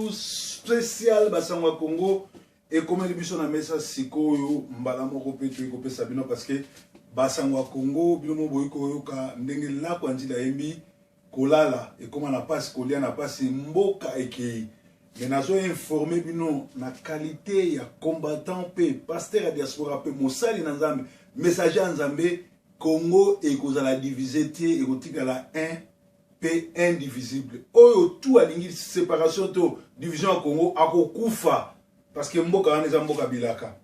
tout spécial Basangwa Congo et comme les biso na mesa sikoyo mbala moko pe tu ko pesa bino parce que Basangwa Congo bino boyiko yoka ndenge la kwa njila yembi kolala et comme na passe kolia na passe mboka ekei mais nazo informer bino na qualité ya combattant pe pasteur ya diaspora pe mosali na Nzambe messager Nzambe Congo et kozala divisé tie et kotika la 1 P indivisible. Oyo tout a lingi séparation to division au Congo akokufa parce que mboka wana eza mboka bilaka.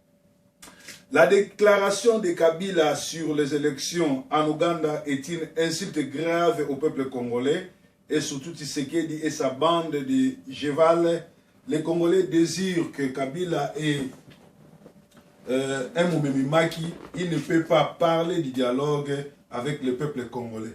La déclaration de Kabila sur les élections en Ouganda est une insulte grave au peuple congolais et surtout Tshisekedi et sa bande de Jeval. Les Congolais désirent que Kabila ait un Moumemimaki. Il ne peut pas parler du dialogue avec le peuple congolais.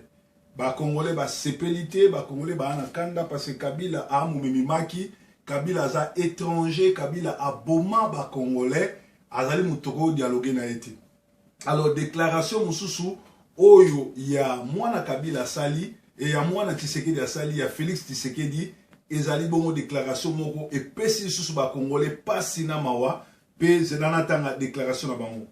Ba Congolais ba sepelité, ba Congolais ba anakanda parce que Kabila a Moumemimaki, Kabila za étranger, Kabila a boma ba Congolais, azali mutoko dialoguer na été. Alors déclaration mususu oyo ya mwana Kabila sali et ya mwana Tshisekedi sali ya Félix Tshisekedi ezali bongo déclaration moko et pesi susu ba Congolais pasi na mawa pe zedana tanga déclaration na bango.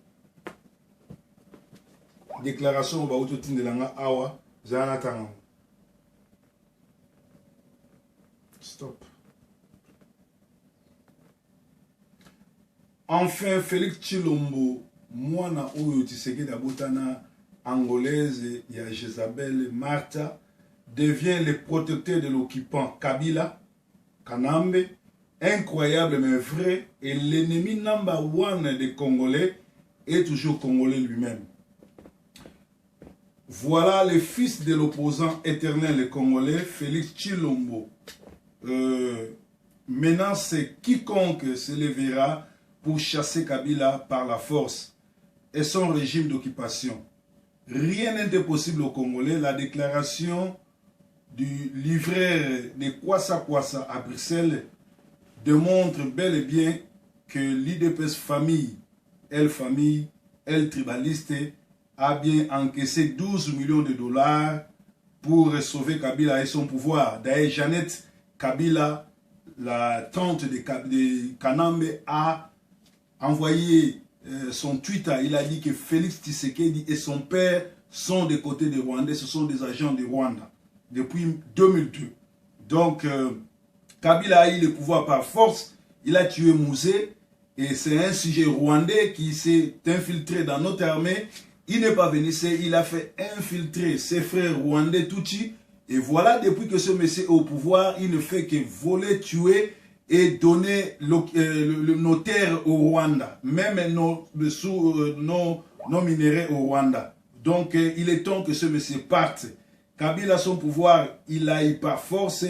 Déclaration ba utotindelanga awa Jonathan. Stop. Enfin, Félix Tshilombo, mwana oyo Tshisekedi abotana angolaise ya Jezabel Martha, devient le protecteur de l'occupant Kabila, Kanambe, incroyable mais vrai, et l'ennemi number one des Congolais est toujours Congolais lui-même. Voilà le fils de l'opposant éternel congolais, Félix Tshilombo, menace quiconque se lèvera pour chasser Kabila par la force et son régime d'occupation. Rien n'était possible aux Congolais. La déclaration du livreur de Kwassa Kwassa à Bruxelles démontre bel et bien que l'IDPS famille, elle tribaliste, a bien encaissé 12 millions de dollars pour sauver Kabila et son pouvoir. D'ailleurs, Jeannette Kabila, la tante de Kanambe, a envoyé son tweet. Il a dit que Félix Tshisekedi et son père sont des côtés des Rwandais. Ce sont des agents de Rwanda depuis 2002. Donc, Kabila a eu le pouvoir par force. Il a tué Mouzé. Et c'est un sujet rwandais qui s'est infiltré dans notre armée. Il n'est pas venu, il a fait infiltrer ses frères rwandais Tutsi. Et voilà, depuis que ce monsieur est au pouvoir, il ne fait que voler, tuer et donner nos terres au Rwanda. Même nos minéraux au Rwanda. Donc, il est temps que ce monsieur parte. Kabila, son pouvoir, il a eu par force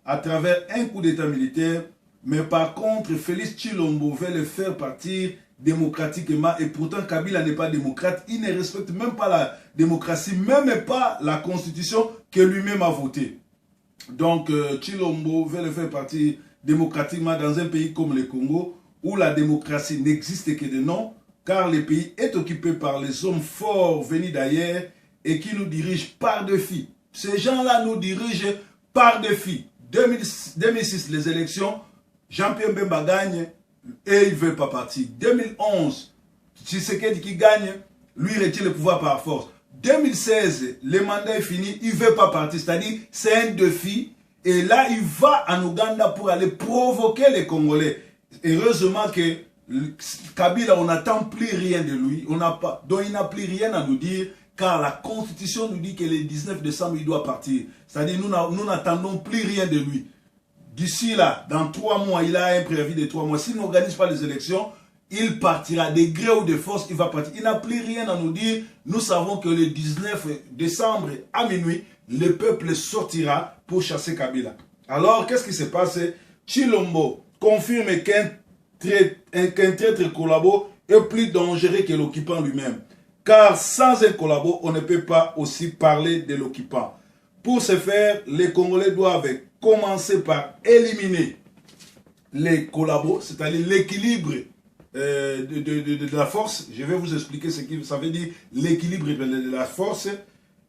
à travers un coup d'état militaire. Mais par contre, Félix Tshilombo veut le faire partir démocratiquement et pourtant Kabila n'est pas démocrate, il ne respecte même pas la démocratie, même pas la constitution que lui-même a votée. Donc Tshilombo veut le faire partir démocratiquement dans un pays comme le Congo où la démocratie n'existe que de nom car le pays est occupé par les hommes forts venus d'ailleurs et qui nous dirigent par défi. Ces gens-là nous dirigent par défi. 2006, les élections, Jean-Pierre Bemba gagne et il ne veut pas partir. 2011, Tshisekedi qui gagne, lui retire le pouvoir par force. 2016, le mandat est fini, il ne veut pas partir. C'est-à-dire, c'est un défi. Et là, il va en Ouganda pour aller provoquer les Congolais. Heureusement que Kabila, on n'attend plus rien de lui. Donc, il n'a plus rien à nous dire. Car la Constitution nous dit que le 19 décembre, il doit partir. C'est-à-dire, nous n'attendons plus rien de lui. D'ici là, dans 3 mois, il a un préavis de 3 mois. S'il n'organise pas les élections, il partira. De gré ou de force, il va partir. Il n'a plus rien à nous dire. Nous savons que le 19 décembre, à minuit, le peuple sortira pour chasser Kabila. Alors, qu'est-ce qui se passe? Tshilombo confirme qu'un traître collabo est plus dangereux que l'occupant lui-même. Car sans un collabo, on ne peut pas aussi parler de l'occupant. Pour ce faire, les Congolais doivent commencer par éliminer les collabos, c'est-à-dire l'équilibre de la force. Je vais vous expliquer ce que ça veut dire, l'équilibre de la force.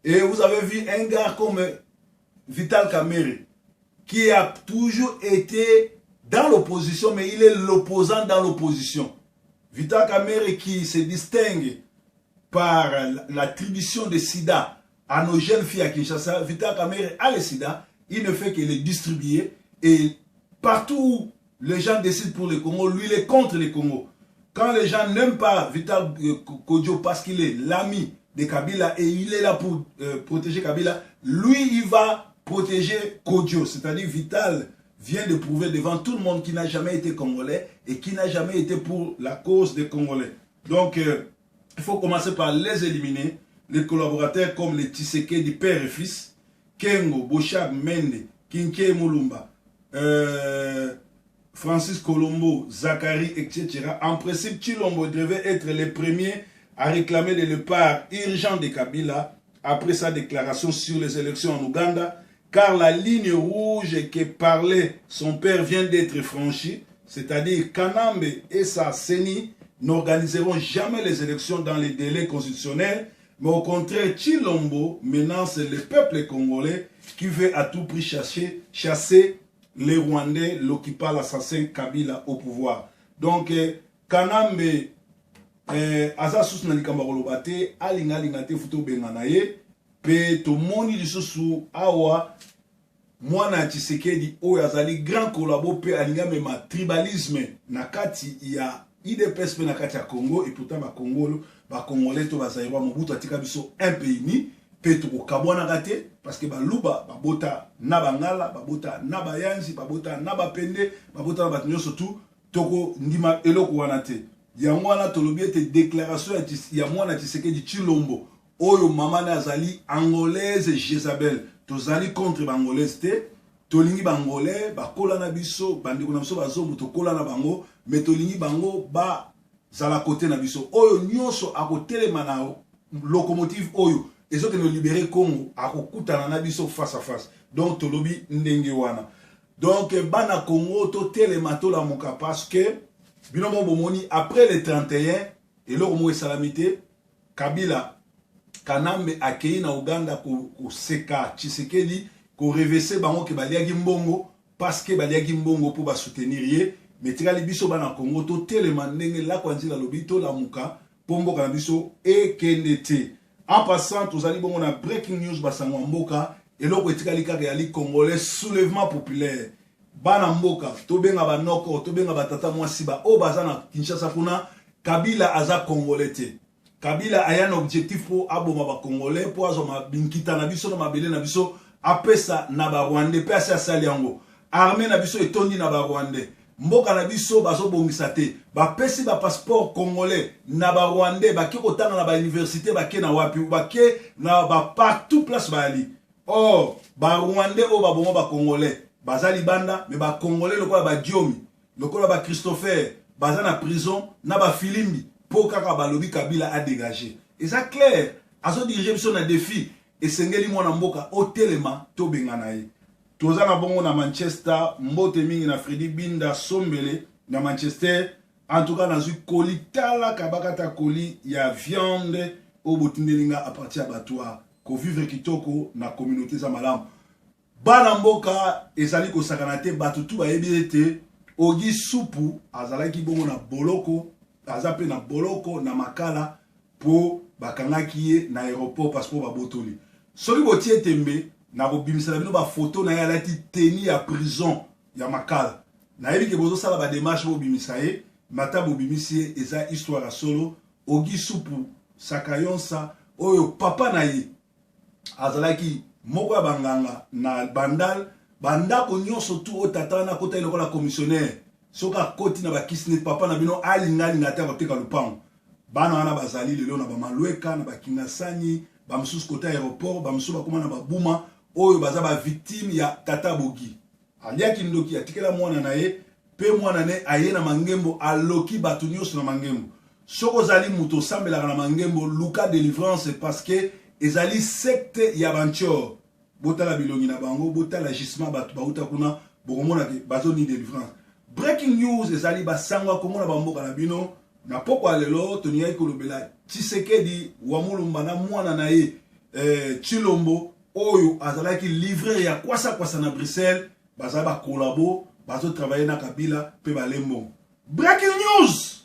Et vous avez vu un gars comme Vital Kamerhe, qui a toujours été dans l'opposition, mais il est l'opposant dans l'opposition. Vital Kamerhe qui se distingue par l'attribution de sida à nos jeunes filles à Kinshasa. Vital Kamerhe a le sida, il ne fait que les distribuer. Et partout où les gens décident pour le Congo, lui il est contre le Congo. Quand les gens n'aiment pas Vital Kodjo parce qu'il est l'ami de Kabila et il est là pour protéger Kabila, lui il va protéger Kodjo. C'est-à-dire Vital vient de prouver devant tout le monde qu'il n'a jamais été congolais et qui n'a jamais été pour la cause des Congolais. Donc, il faut commencer par les éliminer. Les collaborateurs comme les Tshisekedi père et fils, Kengo, Boshab, Mende, Kinke Mulumba, Francis Colombo, Zachary, etc. En principe, Tshilombo devait être le premier à réclamer le départ urgent de Kabila après sa déclaration sur les élections en Ouganda, car la ligne rouge que parlait son père vient d'être franchie, c'est-à-dire Kanambe et sa CENI n'organiseront jamais les élections dans les délais constitutionnels, mais au contraire, Tshilombo menace le peuple congolais qui veut à tout prix chasser les Rwandais, l'occupant l'assassin Kabila au pouvoir. Donc, Kanambe, Azasus Nalikamba Rolobate, Alingalingate Futo Benganaye, Pe Tomoni Lisusu Awa, Mwana Tshisekedi, Oyazali, grand collabo, Pe Alinga Mema, tribalisme, Nakati, il y a IDPS Nakati à Congo, et pourtant, Congo, Congolais, Tobazaïwa, Mobutu, Atika Biso, un pays ni, Pe Toko Kabwana Gate, parce que Luba, Babota, Nabangala, Babota, Nabayanzi, Babota, Nabapende, Babota, Nabatinyo, surtout, Toko Ndima Eloko Wanate. Yamwana Tolobi était déclaration, Yamwana Tshisekedi Tshilombo. Oyo mama nazali angolaise Jezabel tozali contre bangolaise te tolingi bangolais bakola na biso bandeko na biso bazombo tokola na bango mais tolingi bango ba zala côté na biso oyo nyonso akotelema na locomotive oyo ezoke no libérer Congo akokutana na biso face à face donc tolobi ndenge wana donc bana Congo to telema to la moka parce que binomo bomoni après le 31 et loko mo salamité Kabila Kanambe akei na Uganda ko seka Tshisekedi ko revese bango ke baliaki mbongo parce que baliaki mbongo pour ba soutenir ye mais tikali biso bana Congo to telema ndenge la kwanzila lobito la muka pombo kana biso ekendete en passant tozali bongo na breaking news basango mboka eloko etikali kaka yali congolais soulèvement populaire bana mboka to benga banoko to benga batata mwasi ba o bazana Kinshasa kuna Kabila aza congolais te Kabila a un objectif pour aboma ba Congolais pour azoma binkita na biso na mabele na biso apesa na ba Rwandais pe asa sali yango armée na biso etondi na ba Rwandais mboka na biso bazo bongisa te ba pesi ba passeport congolais na ba Rwandais ba ki kotanga na ba université ba ke na wapi ba ke na ba partout place ba ali oh ba Rwandais o ba boma ba Congolais bazali banda mais ba Congolais lokola ba Diomi lokola ba Christopher baza na prison na ba Filimbi pour kaka balobi Kabila a dégagé. Et ça clair, à ce diriger sur un défi et sengeli mwana mboka au telema to benganaye. Toza na bongo na Manchester, mbote mingi na Freddy Binda Sombele na Manchester. En tout cas, dans une colis tala kabakata colis ya viande au botindelinga à partir abattoir ko vivre kitoko na communauté za malamu. Bana mboka ezali ko sakanate batutu ba ebirete ogi supu azalaki bongo na boloko azape na boloko na makala po bakangaki ye na aéroport passeport babotoli soki botie tembe na bobimisa bino ba photo na yalati teni ya prison ya makala na yebi ke bozo sala ba démarche bobimisa ye mata bobimisi eza histoire solo ogi supu sakayonsa oyo papa na ye azalaki moko ya banganga na bandal bandako nyonso tu otata na kota iloko la commissionnaire soka koti na bakisine papa na bino alinga ngata koteka lupango bana wana bazali lelo na bamalweka na bakingasani bamsusu kota aéroport bamsusu bakoma na babuma oyo baza ba victime ya tata bogi aliaki ndoki atikela mwana na ye pe mwana ne aye na mangembo aloki batu nyonso na mangembo soko zali muto sambelaka na mangembo luka délivrance parce que ezali secte ya banchor botala bilongi na bango botala gisement batu bauta kuna bokomona ke bazoni délivrance. Breaking news ezali basangwa komona bamboka na bino na pokwa lelo toniai kolobela Tshisekedi wa Mulumba na mwana na ye Tshilombo oyo azalaki livrer ya kwasa na Bruxelles bazaba collabo bazo travailler na Kabila pe balembo. Breaking news.